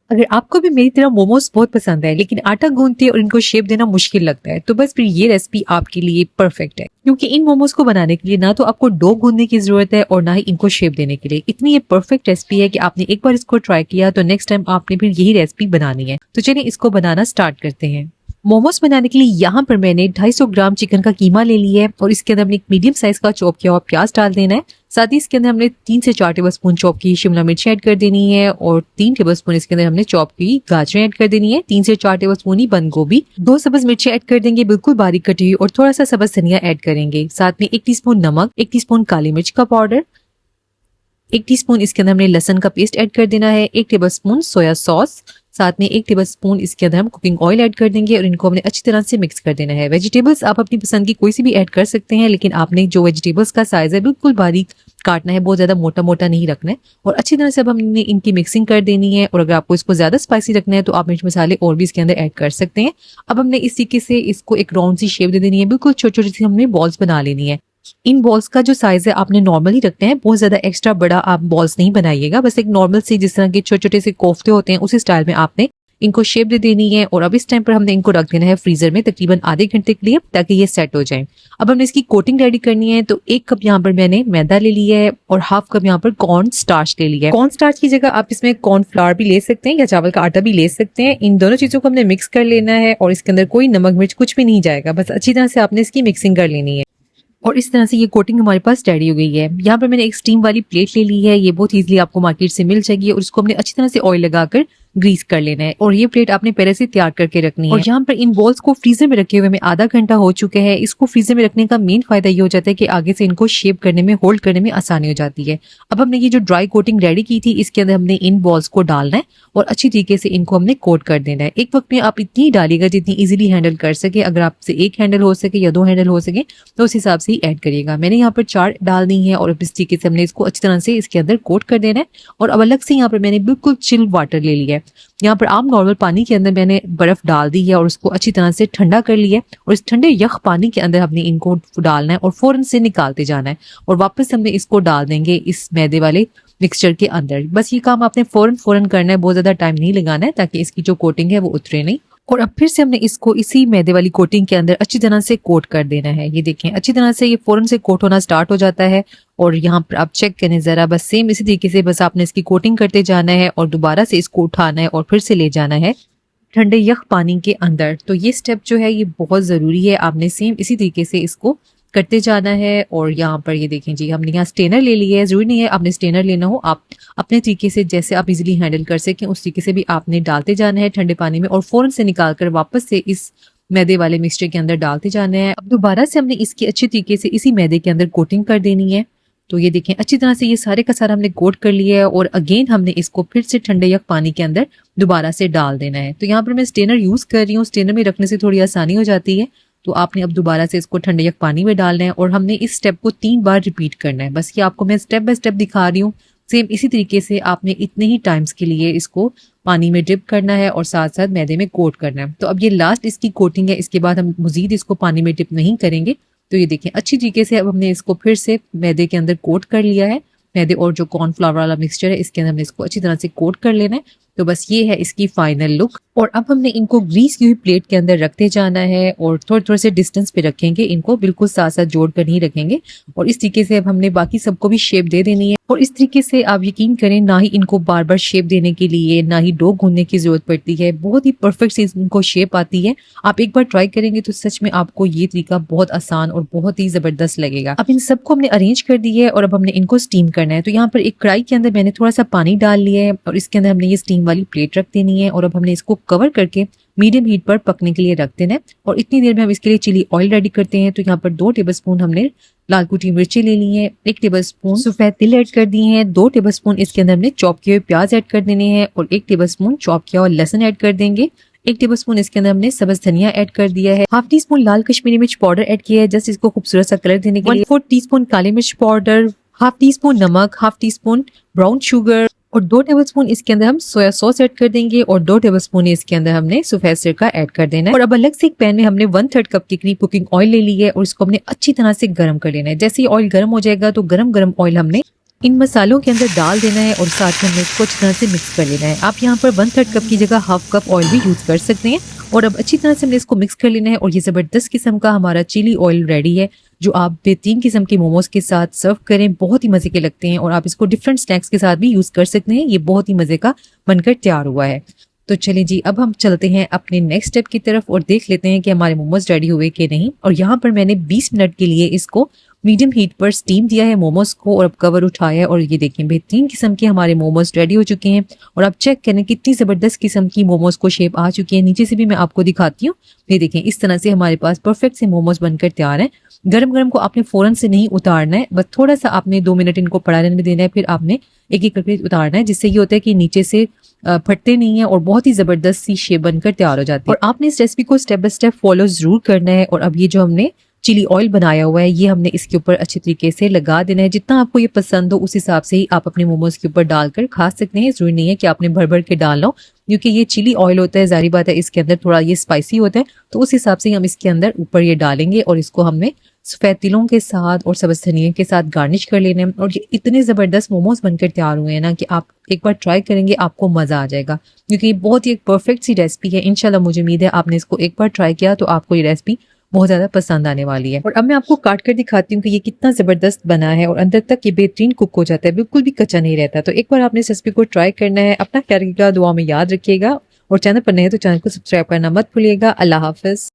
अगर आपको भी मेरी तरह मोमोज बहुत पसंद है लेकिन आटा गूंदते और इनको शेप देना मुश्किल लगता है तो बस फिर ये रेसिपी आपके लिए परफेक्ट है, क्योंकि इन मोमोज को बनाने के लिए ना तो आपको डो गूंदने की जरूरत है और ना ही इनको शेप देने के लिए। इतनी ये परफेक्ट रेसिपी है कि आपने एक बार इसको ट्राई किया तो नेक्स्ट टाइम आपने फिर यही रेसिपी बनानी है। तो चलिए इसको बनाना स्टार्ट करते हैं। मोमोज बनाने के लिए यहाँ पर मैंने 250 ग्राम चिकन का कीमा ले लिया है और इसके अंदर हमने एक मीडियम साइज का चॉप किया हुआ प्याज डाल देना है। साथ ही इसके अंदर हमने 3 से 4 टेबलस्पून चॉप की शिमला मिर्च ऐड कर देनी है और 3 टेबलस्पून इसके अंदर हमने चॉप की गाजरें ऐड कर देनी है। 3 से 4 टेबलस्पून ही बंद गोभी, 2 सब्ज मिर्ची ऐड कर देंगे बिल्कुल बारीक कटी हुई और थोड़ा सा सब्ज धनिया ऐड करेंगे। साथ में 1 टीस्पून नमक, 1 टीस्पून काली मिर्च का पाउडर, 1 टीस्पून इसके अंदर हमने लहसुन का पेस्ट ऐड कर देना है, 1 टेबलस्पून सोया सॉस, साथ में 1 टेबलस्पून इसके अंदर हम कुकिंग ऑयल ऐड कर देंगे और इनको हमने अच्छी तरह से मिक्स कर देना है। वेजिटेबल्स आप अपनी पसंद की कोई सी भी ऐड कर सकते हैं, लेकिन आपने जो वेजिटेबल्स का साइज है बिल्कुल बारीक काटना है, बहुत ज्यादा मोटा मोटा नहीं रखना है। और अच्छी तरह से अब हमने इनकी मिक्सिंग कर देनी है। और अगर आपको इसको ज्यादा स्पाइसी रखना है तो आप मिर्च मसाले और भी इसके अंदर ऐड कर सकते हैं। अब हमने इस तरीके से इसको एक राउंड सी शेप दे देनी है, बिल्कुल छोटी छोटी सी हमने बॉल्स बना लेनी है। इन बॉल्स का जो साइज है आपने नॉर्मली रखना है, बहुत ज्यादा एक्स्ट्रा बड़ा आप बॉल्स नहीं बनाइएगा, बस एक नॉर्मल से जिस तरह के छोटे छोटे से कोफ्ते होते हैं उसी स्टाइल में आपने इनको शेप दे देनी है। और अब इस टाइम पर हमने इनको रख देना है फ्रीजर में तकरीबन आधे घंटे के लिए, ताकि ये सेट हो जाए। अब हमने इसकी कोटिंग रेडी करनी है, तो 1 कप यहाँ पर मैंने मैदा ले लिया है और हाफ कप यहाँ पर कॉर्न स्टार्च ले लिया है। कॉर्न स्टार्च की जगह आप इसमें कॉर्न फ्लावर भी ले सकते हैं या चावल का आटा भी ले सकते हैं। इन दोनों चीजों को हमने मिक्स कर लेना है और इसके अंदर कोई नमक मिर्च कुछ भी नहीं जाएगा, बस अच्छी तरह से आपने इसकी मिक्सिंग कर लेनी है। और इस तरह से ये कोटिंग हमारे पास रेडी हो गई है। यहाँ पर मैंने एक स्टीम वाली प्लेट ले ली है, ये बहुत इजीली आपको मार्केट से मिल जाएगी और इसको हमने अच्छी तरह से ऑयल लगाकर ग्रीस कर लेना है। और ये प्लेट आपने पहले से तैयार करके रखनी है। और यहाँ पर इन बॉल्स को फ्रीजर में रखे हुए हमें आधा घंटा हो चुका है। इसको फ्रीजर में रखने का मेन फायदा ये हो जाता है कि आगे से इनको शेप करने में, होल्ड करने में आसानी हो जाती है। अब हमने ये जो ड्राई कोटिंग रेडी की थी इसके अंदर हमने इन बॉल्स को डालना है और अच्छी तरीके से इनको हमने कोट कर देना है। एक वक्त में आप इतनी डालिएगा जितनी इजीली हैंडल कर सके। अगर आपसे 1 हैंडल हो सके या 2 हैंडल हो सके तो उस हिसाब से ही ऐड करिएगा। मैंने यहाँ पर 4 डाल दी है और इस तरीके से हमने इसको अच्छी तरह से इसके अंदर कोट कर देना है। और अब अलग से यहाँ पर मैंने बिल्कुल चिल वाटर ले लिया है। यहाँ पर आम नॉर्मल पानी के अंदर मैंने बर्फ डाल दी है और उसको अच्छी तरह से ठंडा कर लिया है। और इस ठंडे यख पानी के अंदर हमने इनको डालना है और फौरन से निकालते जाना है। और वापस हमने इसको डाल देंगे इस मैदे वाले मिक्सचर के अंदर। बस ये काम आपने फौरन करना है, बहुत ज्यादा टाइम नहीं लगाना है ताकि इसकी जो कोटिंग है वो उतरे नहीं। और अब फिर से हमने इसको इसी मैदे वाली कोटिंग के अंदर अच्छी तरह से कोट कर देना है। ये देखें अच्छी तरह से ये फौरन से कोट होना स्टार्ट हो जाता है। और यहाँ पर आप चेक करें जरा, बस सेम इसी तरीके से बस आपने इसकी कोटिंग करते जाना है और दोबारा से इसको उठाना है और फिर से ले जाना है ठंडे यख पानी के अंदर। तो ये स्टेप जो है ये बहुत जरूरी है, आपने सेम इसी तरीके से इसको करते जाना है। और यहाँ पर ये देखें जी, हमने यहाँ स्टेनर ले लिया है। जरूरी नहीं है आपने स्टेनर लेना हो, आप अपने तरीके से जैसे आप इजीली हैंडल कर सकें उस तरीके से भी आपने डालते जाना है ठंडे पानी में और फौरन से निकाल कर वापस से इस मैदे वाले मिक्सचर के अंदर डालते जाना है। अब दोबारा से हमने इसकी अच्छी तरीके से इसी मैदे के अंदर कोटिंग कर देनी है। तो ये देखें अच्छी तरह से ये सारे का सारा हमने कोट कर लिया है और अगेन हमने इसको फिर से ठंडे यख पानी के अंदर दोबारा से डाल देना है। तो यहाँ पर मैं स्टेनर यूज कर रही हूँ, स्टेनर में रखने से थोड़ी आसानी हो जाती है। तो आपने अब दोबारा से इसको ठंडे यख पानी में डालना है और हमने इस स्टेप को 3 बार रिपीट करना है। बस ये आपको मैं स्टेप बाय स्टेप दिखा रही हूँ। सेम इसी तरीके से आपने इतने ही टाइम्स के लिए इसको पानी में डिप करना है और साथ साथ मैदे में कोट करना है। तो अब ये लास्ट इसकी कोटिंग है, इसके बाद हम मजीद इसको पानी में डिप नहीं करेंगे। तो ये देखें अच्छी तरीके से अब हमने इसको फिर से मैदे के अंदर कोट कर लिया है। मैदे और जो कॉर्नफ्लावर वाला मिक्सचर है इसके अंदर हमने इसको अच्छी तरह से कोट कर लेना है। तो बस ये है इसकी फाइनल लुक। और अब हमने इनको ग्रीस की हुई प्लेट के अंदर रखते जाना है और थोड़े थोड़े से डिस्टेंस पे रखेंगे, इनको बिल्कुल साथ साथ जोड़ कर नहीं रखेंगे। और इस तरीके से अब हमने बाकी सबको भी शेप दे देनी है। और इस तरीके से आप यकीन करें ना ही इनको बार बार शेप देने के लिए ना ही डो गूंदने की जरूरत पड़ती है, बहुत ही परफेक्ट से इनको शेप आती है। आप एक बार ट्राई करेंगे तो सच में आपको ये तरीका बहुत आसान और बहुत ही जबरदस्त लगेगा। अब इन सबको हमने अरेंज कर दिया है और अब हमने इनको स्टीम करना है। तो यहाँ पर एक कढ़ाई के अंदर मैंने थोड़ा सा पानी डाल लिया है और इसके अंदर हमने ये स्टीम वाली प्लेट रख देनी है। और अब हमने इसको कवर करके मीडियम हीट पर पकने के लिए रख देना है। और इतनी देर में हम इसके लिए चिली ऑयल रेडी करते हैं। तो यहाँ पर 2 टेबलस्पून हमने लाल कुटी मिर्ची ले ली है, 1 टेबलस्पून सफेद तिल ऐड कर दिए हैं, 2 टेबलस्पून इसके अंदर हमने चॉप किए हुए प्याज ऐड कर देने हैं और 1 टेबलस्पून चॉप किया हुआ लहसुन ऐड कर देंगे। 1 टेबलस्पून इसके अंदर हमने सब्ज धनिया ऐड कर दिया है, हाफ टी स्पून लाल कश्मीरी मिर्च पाउडर ऐड किया है जस्ट इसको खूबसूरत सा कलर देने के लिए, 1/4 टीस्पून काली मिर्च पाउडर, हाफ टी स्पून नमक, half tea spoon brown sugar और 2 टेबलस्पून इसके अंदर हम सोया सॉस ऐड कर देंगे और 2 टेबलस्पून इसके अंदर हमने सफेद सिरका ऐड कर देना है। और अब अलग से एक पैन में हमने 1/3 कप के करीब कुकिंग ऑयल ले ली है और इसको हमने अच्छी तरह से गर्म कर लेना है। जैसे ही ऑयल गर्म हो जाएगा तो गरम गरम ऑयल हमने इन मसालों के अंदर डाल देना है और साथ में हमें इसको अच्छी तरह से मिक्स कर लेना है। आप यहाँ पर 1/3 कप की जगह हाफ कप ऑयल भी यूज कर सकते हैं। और अब अच्छी तरह से हमने इसको मिक्स कर लेना है और ये जबरदस्त किस्म का हमारा चिली ऑयल रेडी है, जो आप बेहतरीन किस्म के मोमोज के साथ सर्व करें, बहुत ही मजे के लगते हैं। और आप इसको डिफरेंट स्नैक्स के साथ भी यूज कर सकते हैं। ये बहुत ही मजे का बनकर तैयार हुआ है। तो चलिए जी, अब हम चलते हैं अपने नेक्स्ट स्टेप की तरफ और देख लेते हैं कि हमारे मोमोज रेडी हुए कि नहीं। और यहाँ पर मैंने 20 मिनट के लिए इसको मीडियम हीट पर स्टीम दिया है मोमोज को और अब कवर उठाया है और ये देखें बेहतरीन किस्म के हमारे मोमोज रेडी हो चुके हैं। और आप चेक करें कितनी जबरदस्त किस्म की मोमोज को शेप आ चुकी है। नीचे से भी मैं आपको दिखाती हूँ। ये देखें इस तरह से हमारे पास परफेक्ट से मोमोज बनकर तैयार है। गरम गरम को आपने फौरन से नहीं उतारना है, बस थोड़ा सा आपने 2 मिनट इनको पड़ा रहने देना है, फिर आपने एक एक करके उतारना है, जिससे ये होता है कि नीचे से फटते नहीं है और बहुत ही जबरदस्त सी शेप बनकर तैयार हो जाती है। और आपने इस रेसिपी को स्टेप बाय स्टेप फॉलो जरूर करना है। और अब ये जो हमने चिली ऑयल बनाया हुआ है, ये हमने इसके ऊपर अच्छे तरीके से लगा देना है। जितना आपको ये पसंद हो उस हिसाब से ही आप अपने मोमोज के ऊपर डालकर खा सकते हैं। जरूरी नहीं है कि आपने भर भर के डालना हो, क्योंकि ये चिली ऑयल होता है, जारी बात है इसके अंदर थोड़ा ये स्पाइसी होता है, तो उस हिसाब से ही हम इसके अंदर ऊपर ये डालेंगे। और इसको हमने सफेद तिलों के साथ और सब्ज धनिया के साथ गार्निश कर लेने हैं। और ये इतने जबरदस्त मोमोज बनकर तैयार हुए हैं ना कि आप एक बार ट्राई करेंगे आपको मजा आ जाएगा, क्योंकि ये बहुत ही एक परफेक्ट सी रेसिपी है। इंशाल्लाह मुझे उम्मीद है आपने इसको एक बार ट्राई किया तो आपको ये रेसिपी बहुत ज्यादा पसंद आने वाली है। और अब मैं आपको काट कर दिखाती हूँ कि ये कितना जबरदस्त बना है और अंदर तक ये बेहतरीन कुक हो जाता है, बिल्कुल भी कच्चा नहीं रहता। तो एक बार आपने इस रेसिपी को ट्राई करना है। अपना ख्याल रखिएगा, दुआ में याद रखिएगा और चैनल पर नए तो चैनल को सब्सक्राइब करना मत भूलिएगा। अल्लाह हाफिज।